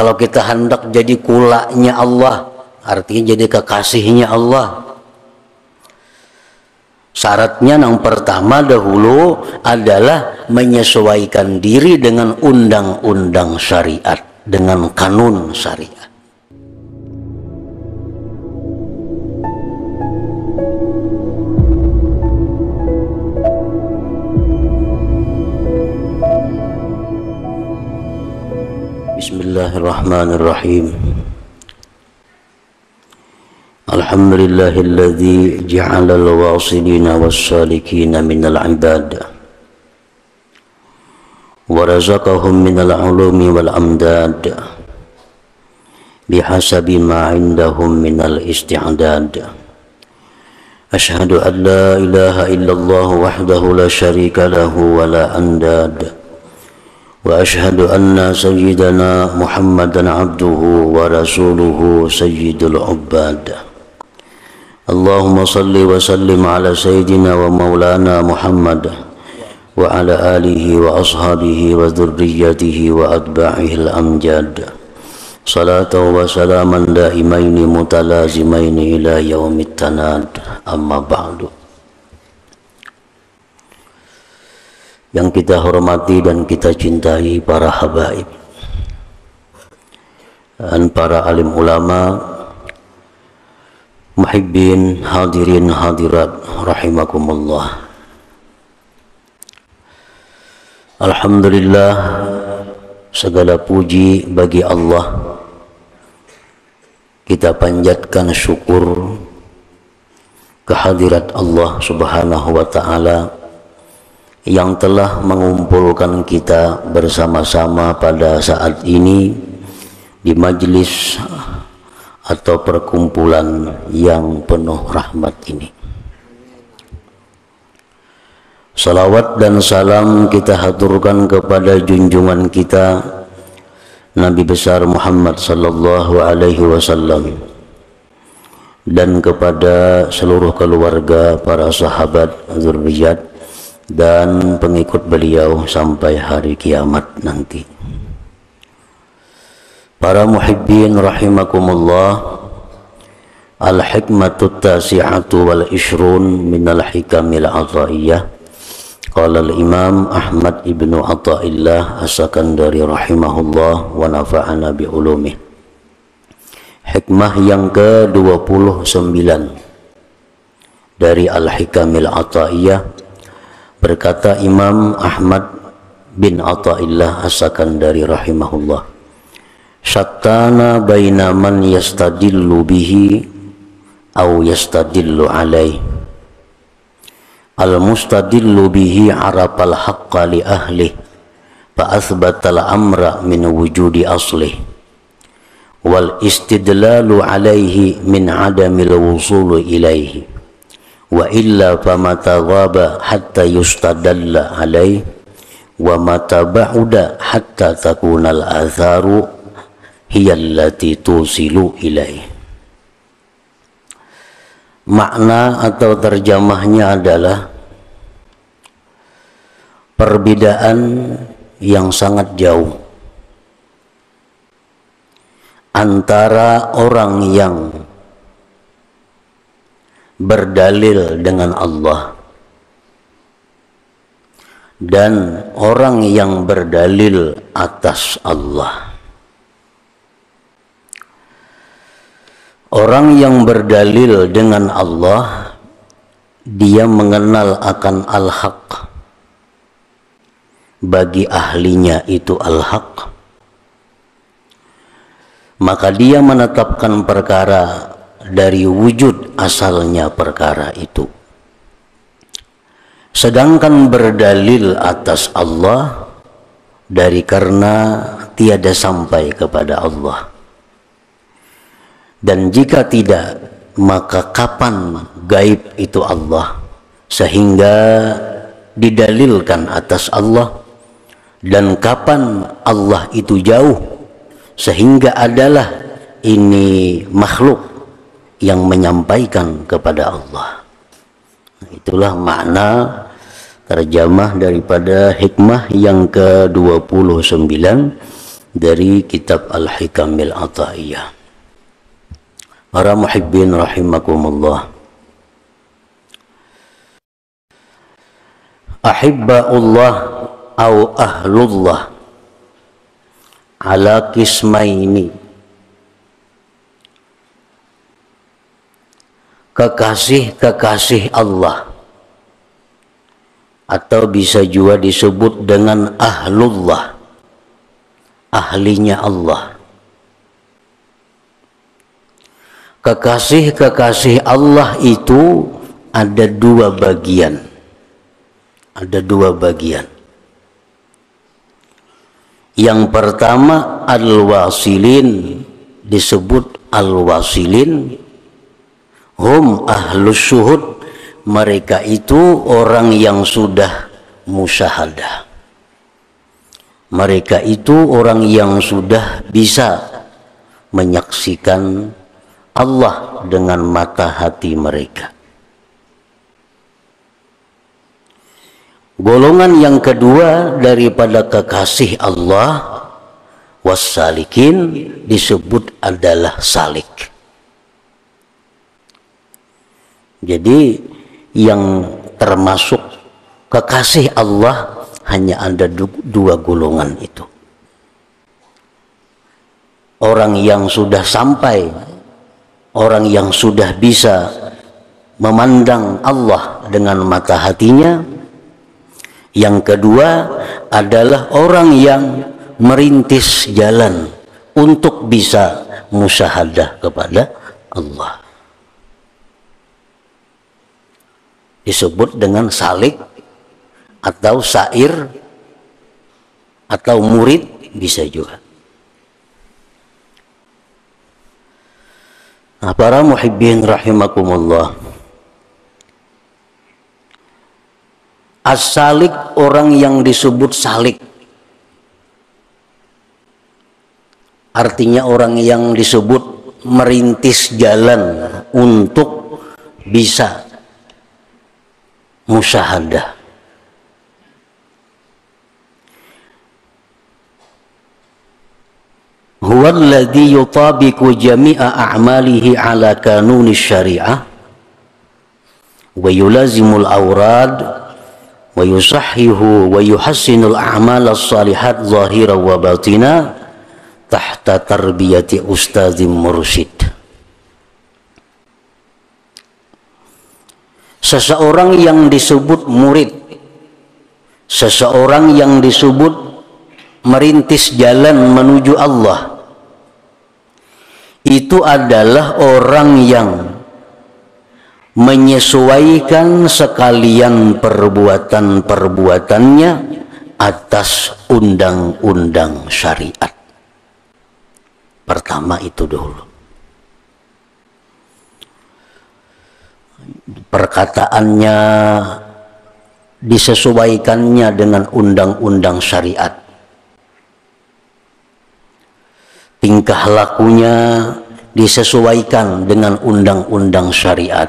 Kalau kita hendak jadi kulanya Allah, artinya jadi kekasihnya Allah, syaratnya yang pertama dahulu adalah menyesuaikan diri dengan undang-undang syariat, dengan kanun syariat. Bismillahirrahmanirrahim. Alhamdulillahilladzi ja'ala al-wasilina was-salikina minal ibad wa razaqahum minal ulumi wal amdad bihasabi ma indahum minal isti'dad. Ashhadu an la ilaha illallah wahdahu la syarika lahu wa la andad. وأشهد أن سيدنا محمدا عبده ورسوله سيد العباد. اللهم صل وسلم على سيدنا ومولانا محمد وعلى آله وأصحابه وذريته وأتباعه الأمجاد صلاة وسلاما دائمين متلازمين إلى يوم التناد. أما بعد. Yang kita hormati dan kita cintai para habaib dan para alim ulama, muhibbin, hadirin hadirat rahimakumullah. Alhamdulillah, segala puji bagi Allah. Kita panjatkan syukur kehadirat Allah Subhanahu wa ta'ala yang telah mengumpulkan kita bersama-sama pada saat ini di majlis atau perkumpulan yang penuh rahmat ini. Salawat dan salam kita haturkan kepada junjungan kita Nabi besar Muhammad sallallahu alaihi wasallam dan kepada seluruh keluarga, para sahabat, zurriyat dan pengikut beliau sampai hari kiamat nanti. Para muhibbin rahimakumullah, al-hikmatut tasi'atu wal ishrun minal hikamil ataiyah. Qala al-imam Ahmad ibnu Athaillah as-Sakandari rahimahullah wa nafa'ana bi ulumih. Hikmah yang ke-29 dari al-hikamil ataiyah. Berkata Imam Ahmad bin Athaillah as-Sakandari rahimahullah, syattana baina man yastadillu bihi aw yastadillu alaih. Al-mustadillu bihi arafal haqqa li ahlih fa athbatal amra min wujudi aslih wal istidlalu alaihi min adamil wusulu ilaihi wa illa famata ghaba hatta yustadalla alaih wa mata ba'uda hatta takunal atharu hiyallati tusilu ilaih. Makna atau terjemahnya adalah perbedaan yang sangat jauh antara orang yang berdalil dengan Allah dan orang yang berdalil atas Allah. Orang yang berdalil dengan Allah, dia mengenal akan al-haq, bagi ahlinya itu al-haq, maka dia menetapkan perkara dari wujud asalnya perkara itu. Sedangkan berdalil atas Allah dari karena tiada sampai kepada Allah. Dan jika tidak, maka kapan gaib itu Allah sehingga didalilkan atas Allah, dan kapan Allah itu jauh sehingga adalah ini makhluk yang menyampaikan kepada Allah. Itulah makna terjemah daripada hikmah yang ke-29 dari kitab Al-Hikamil Ata'iyah. Para muhibbin rahimakumullah, ahibba'ullah au ahlullah ala kismaini, kekasih-kekasih Allah, atau bisa juga disebut dengan ahlullah, ahlinya Allah. Kekasih-kekasih Allah itu ada dua bagian. Ada dua bagian. Yang pertama al-wasilin, disebut al-wasilin, hum ahlus syuhud, mereka itu orang yang sudah musyahadah. Mereka itu orang yang sudah bisa menyaksikan Allah dengan mata hati mereka. Golongan yang kedua daripada kekasih Allah, wassalikin, disebut adalah salik. Jadi yang termasuk kekasih Allah hanya ada dua golongan itu. Orang yang sudah sampai, orang yang sudah bisa memandang Allah dengan mata hatinya. Yang kedua adalah orang yang merintis jalan untuk bisa musyahadah kepada Allah. Disebut dengan salik atau sair atau murid bisa juga. Nah, para muhibbin rahimakumullah, as-salik, orang yang disebut salik, artinya orang yang disebut merintis jalan untuk bisa musyahadah. Huwa alladhi yutabiqu jami'a a'malihi ala kanuni syari'ah wa yulazimul awrad wa yusahhihu wa yuhassinul a'mal as-salihat zahira wa batina tahta tarbiyati ustadzim mursyid. Seseorang yang disebut murid, seseorang yang disebut merintis jalan menuju Allah, itu adalah orang yang menyesuaikan sekalian perbuatan-perbuatannya atas undang-undang syariat. Pertama itu dulu. Perkataannya disesuaikannya dengan undang-undang syariat. Tingkah lakunya disesuaikan dengan undang-undang syariat.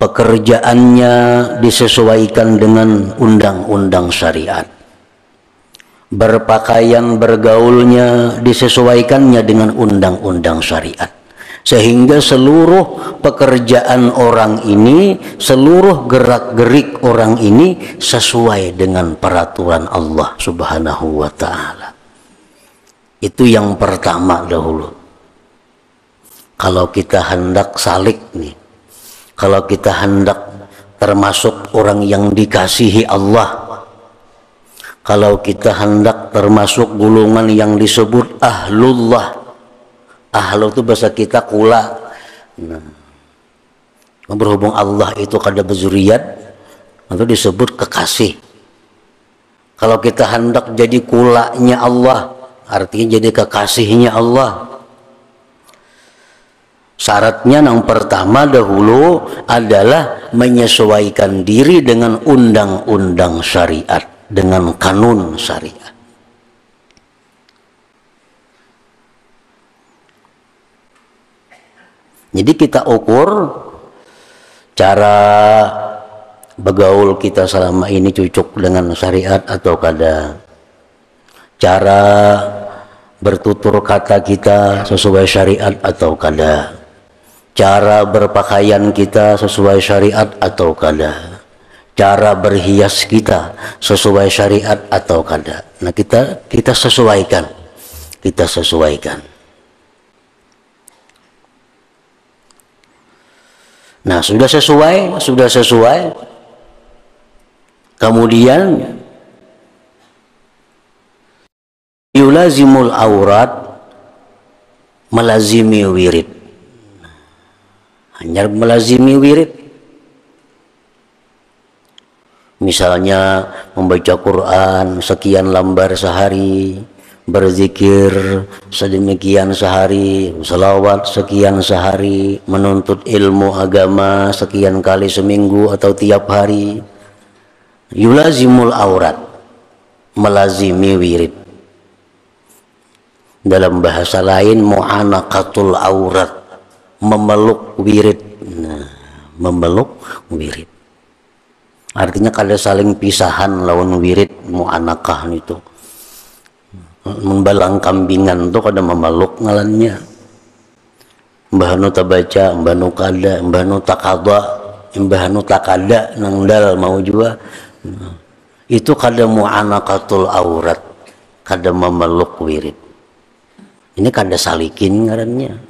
Pekerjaannya disesuaikan dengan undang-undang syariat. Berpakaian, bergaulnya disesuaikannya dengan undang-undang syariat. Sehingga seluruh pekerjaan orang ini, seluruh gerak-gerik orang ini sesuai dengan peraturan Allah Subhanahu wa ta'ala. Itu yang pertama dahulu. Kalau kita hendak salik nih, kalau kita hendak termasuk orang yang dikasihi Allah, kalau kita hendak termasuk golongan yang disebut ahlullah. Ahlu itu bahasa kita kula. Nah, berhubung Allah itu kada berzuriat, itu disebut kekasih. Kalau kita hendak jadi kulanya Allah, artinya jadi kekasihnya Allah. Syaratnya yang pertama dahulu adalah menyesuaikan diri dengan undang-undang syariat, dengan kanun syariat. Jadi kita ukur cara bergaul kita selama ini cocok dengan syariat atau kada, cara bertutur kata kita sesuai syariat atau kada, cara berpakaian kita sesuai syariat atau kada, cara berhias kita sesuai syariat atau kada. Nah, kita sesuaikan, kita sesuaikan. Nah, sudah sesuai, kemudian yulazimul aurat, melazimi wirid. Hanya melazimi wirid. Misalnya membaca Quran sekian lembar sehari, berzikir sedemikian sehari, selawat sekian sehari, menuntut ilmu agama sekian kali seminggu atau tiap hari. Yulazimul aurat, melazimi wirid. Dalam bahasa lain mu'anaqatul aurat, memeluk wirid. Nah, memeluk wirid artinya kada saling pisahan lawan wirid. Mu'anaqah itu membalang kambingan tuh kada memeluk ngalannya. Mbah nu tabaca, mbah nu kada, mbah nu takada, mbah nu takada nang dal mau juga. Nah, itu kada mu'anaqatul aurat, kada memeluk wirid. Ini kada salikin ngarannya,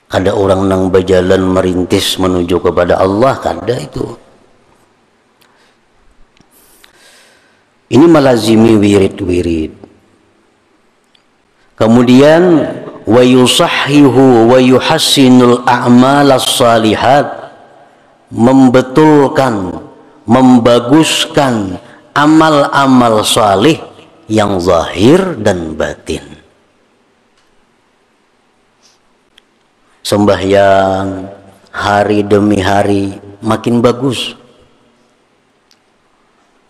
kada orang nang berjalan merintis menuju kepada Allah, kada itu. Ini melazimi wirid-wirid. Kemudian wa yusahhihu wa yuhassinul a'mal as-salihat, membetulkan, membaguskan amal-amal salih yang zahir dan batin. Sembahyang hari demi hari makin bagus.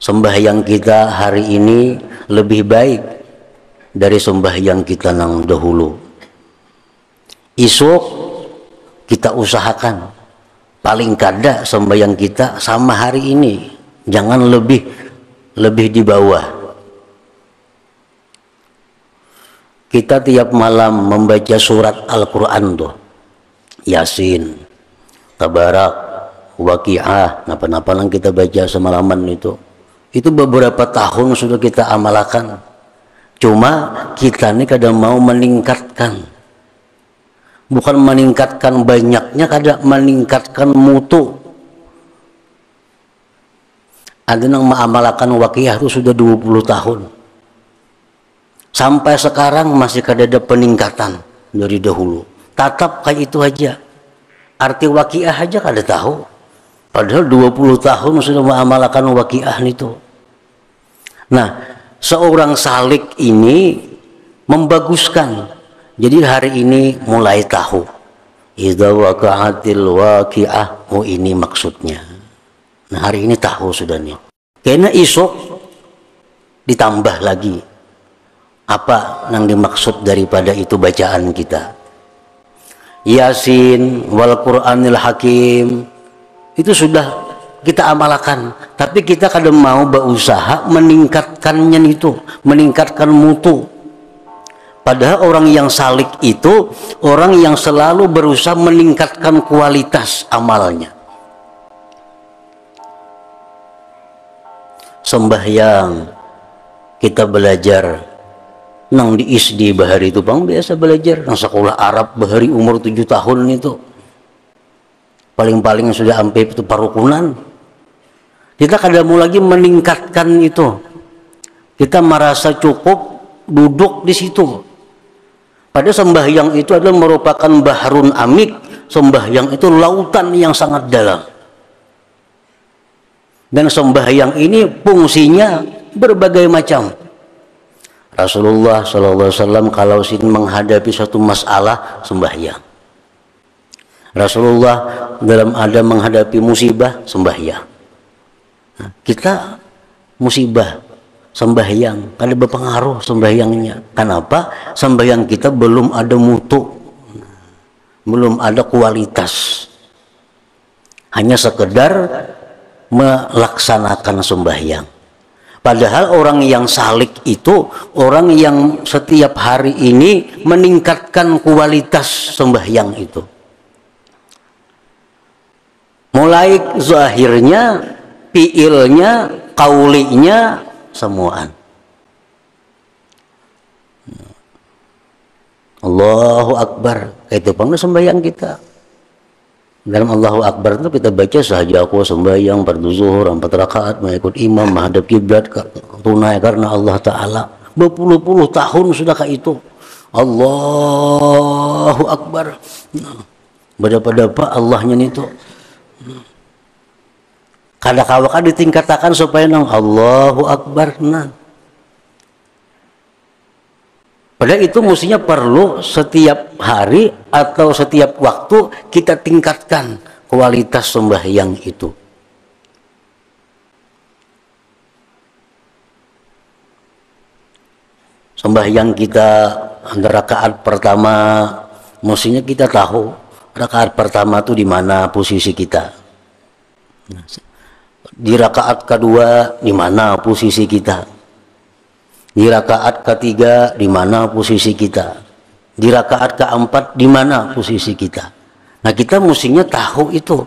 Sembahyang kita hari ini lebih baik dari sembahyang kita nang dahulu. Esok kita usahakan paling kada sembahyang kita sama hari ini, jangan lebih di bawah. Kita tiap malam membaca surat Al-Quran tuh, Yasin, Tabarak, Waqiah, napa-napa yang kita baca semalaman itu beberapa tahun sudah kita amalkan. Cuma kita ini kadang mau meningkatkan, bukan meningkatkan banyaknya, kadang meningkatkan mutu. Ada yang mengamalkan Waqiah itu sudah 20 tahun, sampai sekarang masih ada peningkatan dari dahulu. Tatap kayak itu aja, arti Waqiah aja kada tahu, padahal 20 tahun sudah mengamalkan Waqiah itu. Nah, seorang salik ini membaguskan, jadi hari ini mulai tahu idza waqa'atil waqi'ah, oh ini maksudnya. Nah, hari ini tahu sudah nih, karena esok ditambah lagi apa yang dimaksud daripada itu bacaan kita. Yasin wal Qur'anil Hakim itu sudah kita amalkan, tapi kita kadang mau berusaha meningkatkannya itu, meningkatkan mutu. Padahal orang yang salik itu orang yang selalu berusaha meningkatkan kualitas amalnya. Sembahyang kita belajar nang di ISD bahari itu bang biasa belajar nang sekolah Arab bahari umur 7 tahun itu paling-paling sudah sampai itu parukunan. Kita kadang mau lagi meningkatkan itu, kita merasa cukup duduk di situ. Pada sembahyang itu adalah merupakan bahrun amik, sembahyang itu lautan yang sangat dalam. Dan sembahyang ini fungsinya berbagai macam. Rasulullah SAW kalau menghadapi satu masalah sembahyang. Rasulullah dalam ada menghadapi musibah sembahyang. Nah, kita musibah sembahyang kada berpengaruh sembahyangnya. Kenapa? Sembahyang kita belum ada mutu, belum ada kualitas. Hanya sekedar melaksanakan sembahyang. Padahal orang yang salik itu orang yang setiap hari ini meningkatkan kualitas sembahyang itu. Mulai zahirnya, fiilnya, kaulinya, semuaan. Allahu Akbar, itu pun sembahyang kita. Dalam Allahu Akbar itu kita baca sahaja aku sembahyang fardu zuhur 4 rakaat mengikut imam menghadap kiblat tunai karena Allah Ta'ala. Berpuluh-puluh tahun sudah kayak itu. Allahu Akbar. Berapa Allahnya itu. Kadang-kadang ditingkatkan supaya nang Allahu Akbar. Nah. Padahal itu mestinya perlu setiap hari atau setiap waktu kita tingkatkan kualitas sembahyang itu. Sembahyang kita rakaat pertama mestinya kita tahu rakaat pertama itu di mana posisi kita. Di rakaat kedua di mana posisi kita. Di rakaat ketiga di mana posisi kita, di rakaat keempat di mana posisi kita. Nah kita mestinya tahu itu.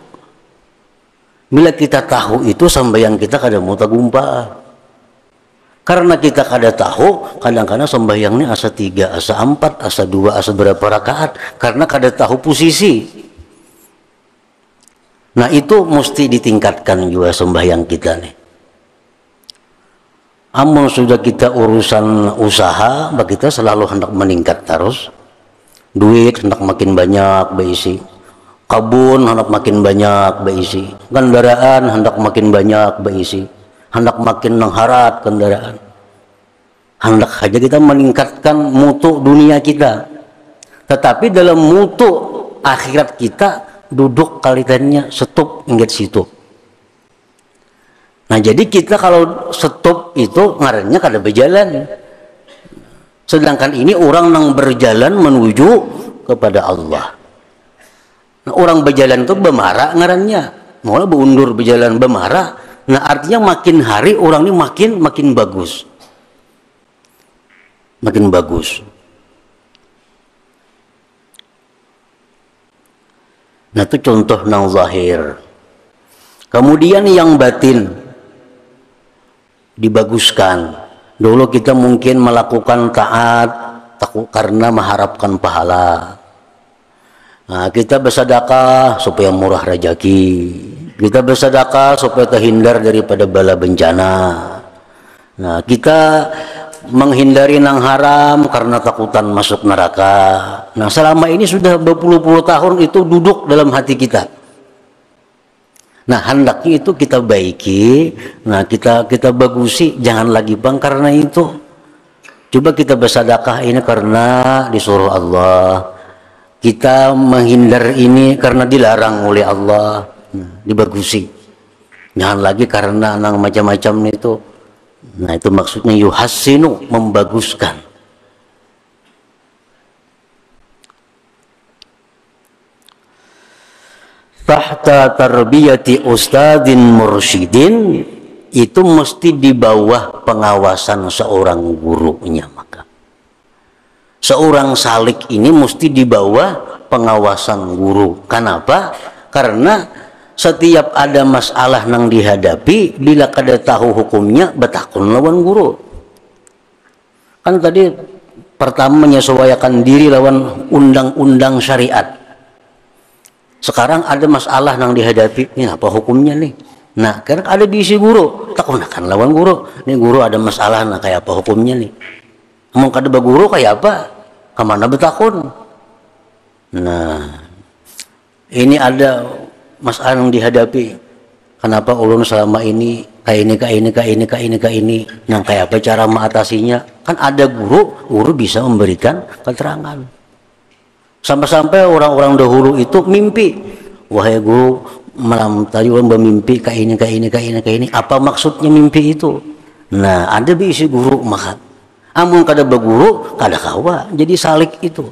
Bila kita tahu itu sembahyang kita kada muta gumpa. Karena kita kada tahu, kadang-kadang sembahyangnya asa 3, asa 4, asa 2, asa berapa rakaat. Karena kada tahu posisi. Nah itu mesti ditingkatkan juga sembahyang kita nih. Amun sudah kita urusan usaha, kita selalu hendak meningkat terus. Duit hendak makin banyak beisi. Kabun hendak makin banyak beisi. Kendaraan hendak makin banyak beisi. Hendak makin mengharat kendaraan. Hendak saja kita meningkatkan mutu dunia kita. Tetapi dalam mutu akhirat kita duduk kalitannya stop ingat situ. Nah jadi kita kalau stop itu ngarannya kada berjalan. Sedangkan ini orang yang berjalan menuju kepada Allah. Nah, orang berjalan itu bemarah ngarannya. Malah beundur berjalan bemarah. Nah artinya makin hari orang ini makin bagus. Makin bagus. Nah itu contoh nang zahir. Kemudian yang batin dibaguskan. Dulu kita mungkin melakukan taat karena mengharapkan pahala. Nah, kita bersedekah supaya murah rezeki. Kita bersedekah supaya terhindar daripada bala bencana. Nah, kita menghindari nang haram karena takutan masuk neraka. Nah, selama ini sudah berpuluh-puluh tahun itu duduk dalam hati kita. Nah hendaknya itu kita baiki, nah kita bagusi, jangan lagi bang karena itu. Coba kita bersedekah ini karena disuruh Allah, kita menghindar ini karena dilarang oleh Allah, dibagusi. Jangan lagi karena nang macam-macam itu. Nah itu maksudnya yuhassinu, membaguskan. Tahta tarbiyati ustadzin mursyidin, itu mesti di bawah pengawasan seorang gurunya. Maka seorang salik ini mesti di bawah pengawasan guru. Kenapa? Karena setiap ada masalah yang dihadapi, bila kada tahu hukumnya betakun lawan guru. Kan tadi pertama menyesuaikan diri lawan undang-undang syariat. Sekarang ada masalah yang dihadapi, ini apa hukumnya nih? Nah, karena ada diisi guru, takunakan lawan guru. Nih guru ada masalah, nah kayak apa hukumnya nih? Mau kada baguru kayak apa? Kemana betakun? Nah, ini ada masalah yang dihadapi. Kenapa ulun selama ini kayak ini? Nah, kayak apa cara mengatasinya? Kan ada guru bisa memberikan keterangan. Sampai-sampai orang-orang dahulu itu mimpi, wahai guru, malam tadi orang bermimpi kayak ini. Apa maksudnya mimpi itu? Nah, ada bisi guru maka. Amun kada berguru, kada kawa. Jadi salik itu.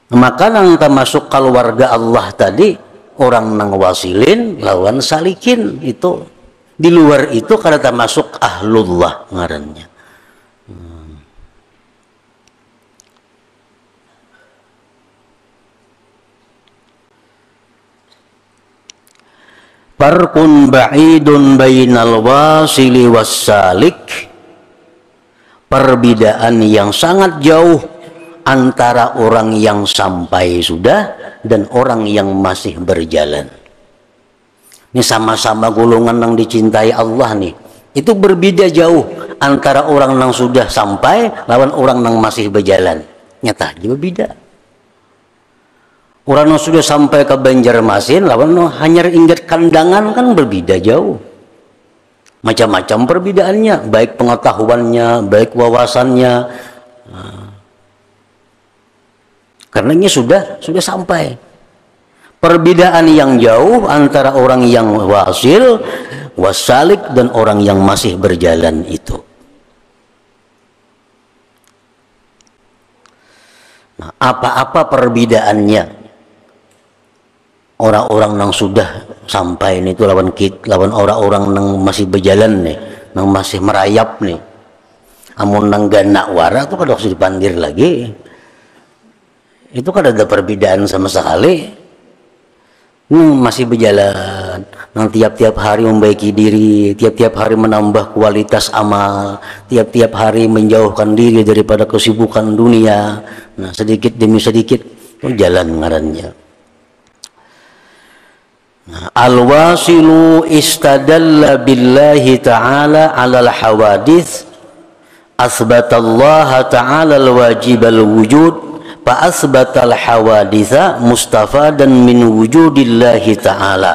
Maka nang termasuk keluarga Allah tadi, orang nang wasilin lawan salikin itu. Di luar itu kada termasuk ahlullah ngarannya. Farqun ba'idun bainal wasili wassalik, perbedaan yang sangat jauh antara orang yang sampai sudah dan orang yang masih berjalan. Ini sama-sama golongan yang dicintai Allah nih. Itu berbeda jauh antara orang yang sudah sampai lawan orang yang masih berjalan. Nyata juga beda. Orang yang sudah sampai ke Banjarmasin lawan hanya ingat kandangan kan berbeda jauh. Macam-macam perbedaannya, baik pengetahuannya, baik wawasannya. Karena ini sudah sampai. Perbedaan yang jauh antara orang yang wasil, wasalik dan orang yang masih berjalan itu. Nah, apa-apa perbedaannya? Orang-orang yang sudah sampai itu lawan orang-orang yang masih berjalan nih, yang masih merayap nih. Amun nang ganak wara tuh kada usah dipandir lagi. Itu kada ada perbedaan sama sekali. Masih berjalan, nang tiap-tiap hari membaiki diri, tiap-tiap hari menambah kualitas amal, tiap-tiap hari menjauhkan diri daripada kesibukan dunia. Nah, sedikit demi sedikit itu jalan ngarannya. Al-wasilu istadalla billahi ta'ala 'alal hawadits, asbatallaha ta'ala al-wajib al-wujud, fa asbatal hawaditsa mustafadan min wujudillahi ta'ala.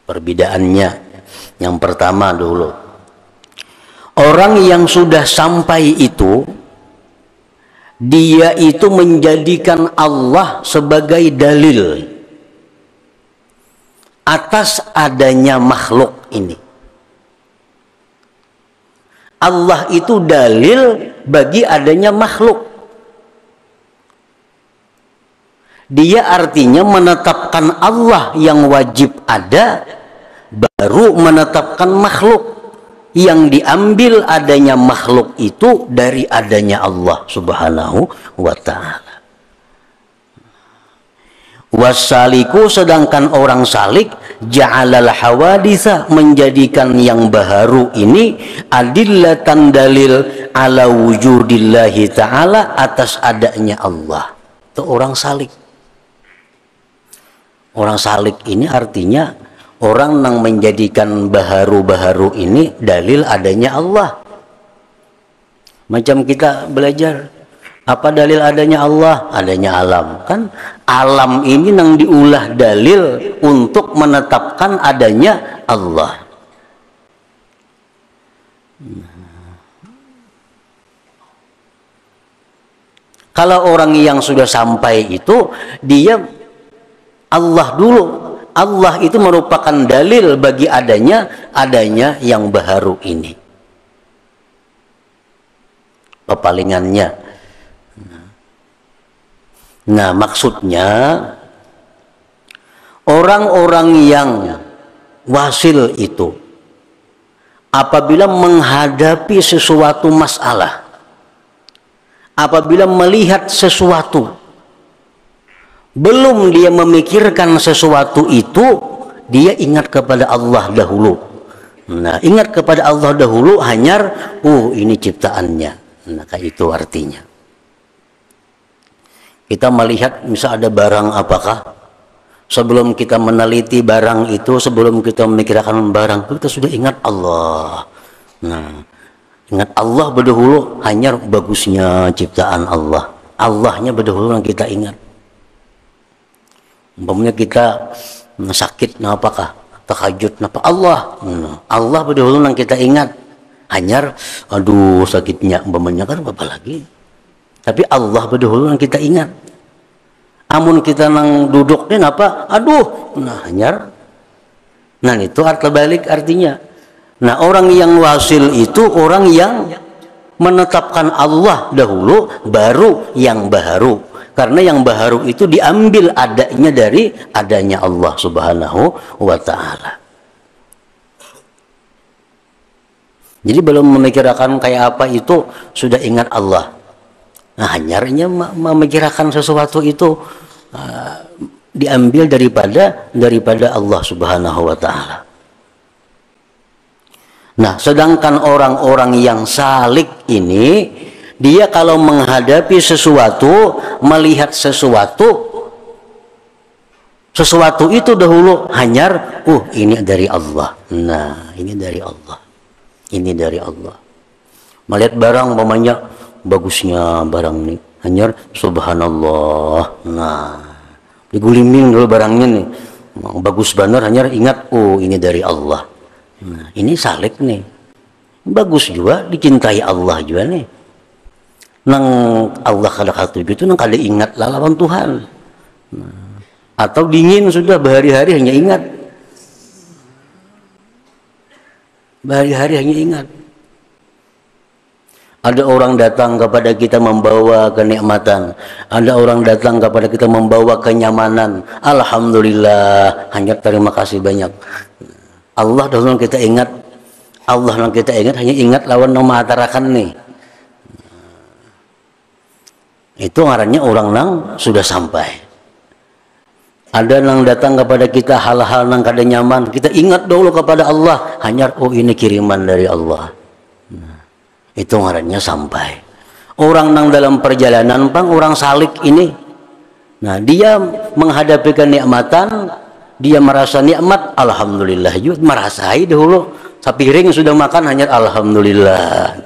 Perbedaannya yang pertama dulu, orang yang sudah sampai itu dia itu menjadikan Allah sebagai dalil atas adanya makhluk ini. Allah itu dalil bagi adanya makhluk. Dia artinya menetapkan Allah yang wajib ada, baru menetapkan makhluk. Yang diambil adanya makhluk itu dari adanya Allah subhanahu wa ta'ala. Wassaliku, sedangkan orang salik, ja'alal hawaditsa, menjadikan yang baharu ini adillatan, dalil ala wujudillahi ta'ala, atas adanya Allah. Itu orang salik. Orang salik ini artinya orang yang menjadikan baharu-baharu ini dalil adanya Allah. Macam kita belajar, apa dalil adanya Allah? Adanya alam. Kan alam ini yang diulah dalil untuk menetapkan adanya Allah. Kalau orang yang sudah sampai itu, dia Allah dulu. Allah itu merupakan dalil bagi adanya yang baharu ini. Pepalingannya. Nah, maksudnya orang-orang yang wasil itu apabila menghadapi sesuatu masalah, apabila melihat sesuatu, belum dia memikirkan sesuatu itu, dia ingat kepada Allah dahulu. Nah, ingat kepada Allah dahulu, hanyar, ini ciptaannya. Nah, kayak itu artinya. Kita melihat misal ada barang apakah, sebelum kita meneliti barang itu, sebelum kita memikirkan barang itu, kita sudah ingat Allah. Nah, ingat Allah berdahulu, hanya bagusnya ciptaan Allah. Allahnya berdahulu yang kita ingat. Umpamanya kita sakit, nah apakah tahajud, napa Allah, Allah berdahulu yang kita ingat. Hanya aduh sakitnya, umpamanya kan apa lagi. Tapi Allah berdahulu yang kita ingat. Amun kita nang duduknya apa? Aduh, nah hanyar. Nah itu arti balik artinya. Nah orang yang wasil itu orang yang menetapkan Allah dahulu, baru yang baharu. Karena yang baharu itu diambil adanya dari adanya Allah Subhanahu wa ta'ala. Jadi belum memikirkan kayak apa itu sudah ingat Allah. Nah, hanyarnya memikirkan sesuatu itu diambil daripada Allah Subhanahu wa ta'ala. Nah, sedangkan orang-orang yang salik ini, dia kalau menghadapi sesuatu, melihat sesuatu itu dahulu hanyar, ini dari Allah. Nah, ini dari Allah. Ini dari Allah. Melihat barang, umpamanya bagusnya barang ini, hanyar subhanallah. Nah, diguliming dulu barangnya nih, bagus benar, hanyar ingat, ini dari Allah. Nah, ini salik nih, bagus juga, dicintai Allah juga nih. Nang Allah kada katuju itu nang kada ingat lawan Tuhan. Nah, atau dingin sudah berhari-hari hanya ingat, berhari-hari hanya ingat. Ada orang datang kepada kita membawa kenikmatan, ada orang datang kepada kita membawa kenyamanan. Alhamdulillah, hanya terima kasih banyak. Allah dahulu kita ingat, Allah yang kita ingat, hanya ingat lawan nama atarakan nih. Itu ngarannya orang nang sudah sampai. Ada yang datang kepada kita hal-hal yang kada nyaman, kita ingat dulu kepada Allah, hanya ini kiriman dari Allah. Nah, itu ngarannya sampai. Orang nang dalam perjalanan pang orang salik ini, nah dia menghadapi kenikmatan, dia merasa nikmat, alhamdulillah juga merasai dahulu. Sapiring sudah makan hanya alhamdulillah.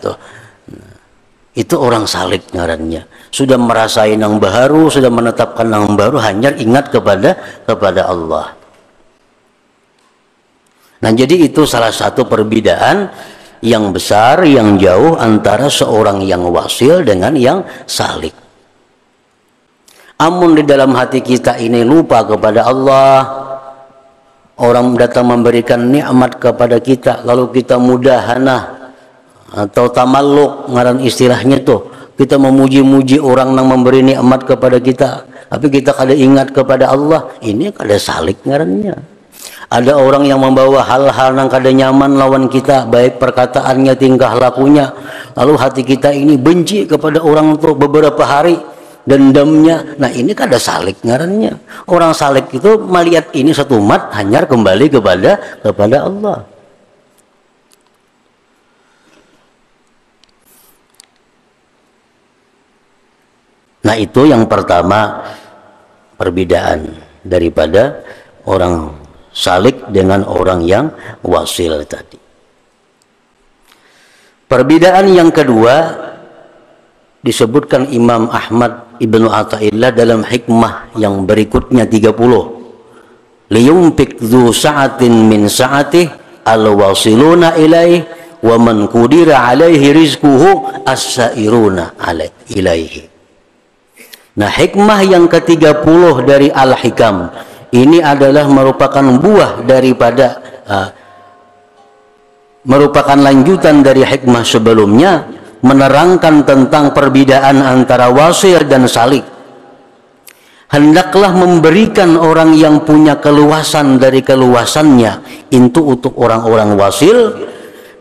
Itu orang salik ngarannya. Sudah merasai nang baru, sudah menetapkan nang baru, hanya ingat kepada Allah. Nah, jadi itu salah satu perbedaan yang besar, yang jauh antara seorang yang wasil dengan yang salik. Amun di dalam hati kita ini lupa kepada Allah, orang datang memberikan nikmat kepada kita, lalu kita mudahana atau tamalluk, ngaran istilahnya tuh, kita memuji-muji orang yang memberi nikmat kepada kita, tapi kita kada ingat kepada Allah, ini kada salik ngarannya. Ada orang yang membawa hal-hal yang kada nyaman lawan kita, baik perkataannya, tingkah lakunya, lalu hati kita ini benci kepada orang itu beberapa hari, dendamnya. Nah, ini kada salik ngarannya. Orang salik itu melihat ini satu umat hanya kembali kepada Allah. Nah, itu yang pertama, perbedaan daripada orang salik dengan orang yang wasil tadi. Perbedaan yang kedua disebutkan Imam Ahmad Ibnu Athaillah dalam hikmah yang berikutnya 30. Liyunfik dzu sa'atin min sa'atihi al-wasiluna ilaih wa man qudira alaihi rizquhu as-sairuna ilaihi. Nah, hikmah yang ke-30 dari Al-Hikam ini adalah merupakan buah daripada merupakan lanjutan dari hikmah sebelumnya, menerangkan tentang perbedaan antara wasil dan salik. Hendaklah memberikan orang yang punya keluasan dari keluasannya itu untuk orang-orang wasil,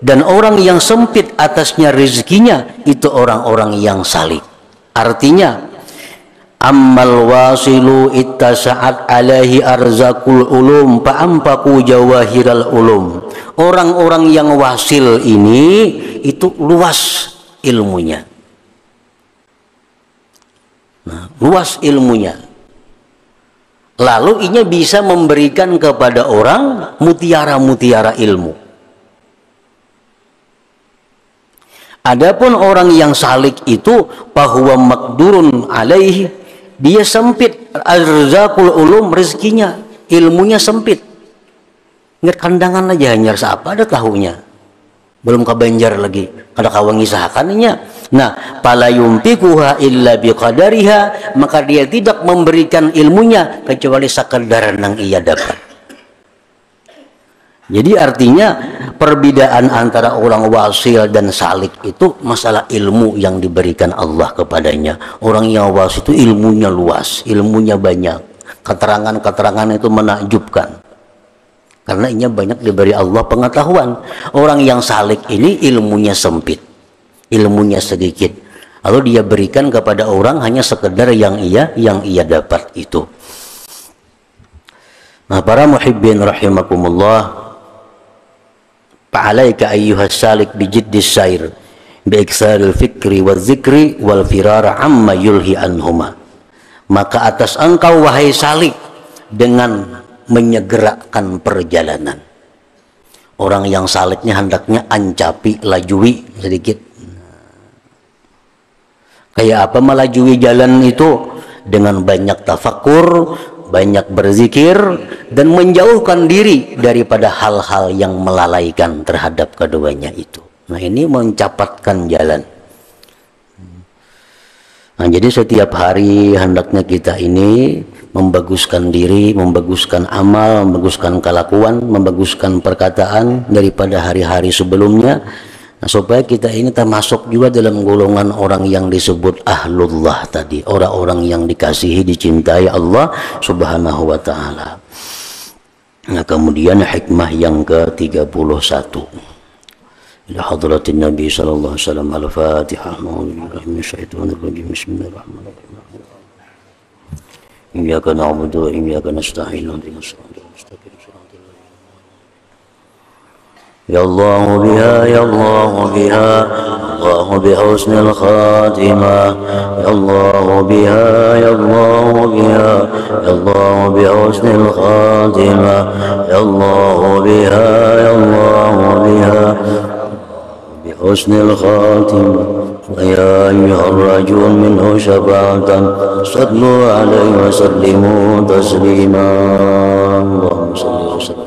dan orang yang sempit atasnya rezekinya itu orang-orang yang salik. Artinya, ammal wasilu ittasa'at alaihi arzakul ulum fa'ampaku jawahiral ulum. Orang-orang yang wasil ini itu luas ilmunya. Nah, luas ilmunya. Lalu ini bisa memberikan kepada orang mutiara-mutiara ilmu. Adapun orang yang salik itu bahwa makdurun alaihi, dia sempit arzakul ulum, rezekinya, ilmunya sempit. Ingat kandangan aja hanya siapa ada tahunya. Belum kabanjar lagi, kada kawangi sahakannya. Nah, pala yumtikuha illa biqadariha, maka dia tidak memberikan ilmunya kecuali sekadar yang ia dapat. Jadi artinya perbedaan antara orang wasil dan salik itu masalah ilmu yang diberikan Allah kepadanya. Orang yang wasil itu ilmunya luas, ilmunya banyak, keterangan-keterangan itu menakjubkan karena ia banyak diberi Allah pengetahuan. Orang yang salik ini ilmunya sempit, ilmunya sedikit, lalu dia berikan kepada orang hanya sekedar yang ia dapat itu. Nah, para muhibbin rahimakumullah, fa'alaika ayyuhas salik bijiddis sair biiksaril fikri wal zikri wal firara amma yulhi anhuma. Maka atas engkau wahai salik dengan menyegerakan perjalanan. Orang yang saliknya hendaknya ancapi, lajui sedikit. Kayak apa melajui jalan itu? Dengan banyak tafakur, banyak berzikir, dan menjauhkan diri daripada hal-hal yang melalaikan terhadap keduanya itu. Nah, ini mencapatkan jalan. Nah, jadi setiap hari hendaknya kita ini membaguskan diri, membaguskan amal, membaguskan kelakuan, membaguskan perkataan daripada hari-hari sebelumnya. Nah, supaya kita ini termasuk juga dalam golongan orang yang disebut ahlullah tadi, orang-orang yang dikasihi, dicintai Allah subhanahu wa ta'ala. Nah, kemudian hikmah yang ke-31 ila hadratin Nabi sallallahu alaihi wasallam. Al-Fatihah. Bismillahirrahmanirrahim. Iyyaka na'budu wa iyyaka nasta'in. Ya Allah biha, ya Allah biha, Allah bihusnil khatimah. Ya Allah biha, ya Allah biha, ya Allah bihusnil khatimah. Ya Allah biha, ya Allah biha, bihusnil khatimah. Ya ayyuhar rajul minhu syafa'atan sallu alaihi wa sallimu taslima. Allahumma salli wa sallim.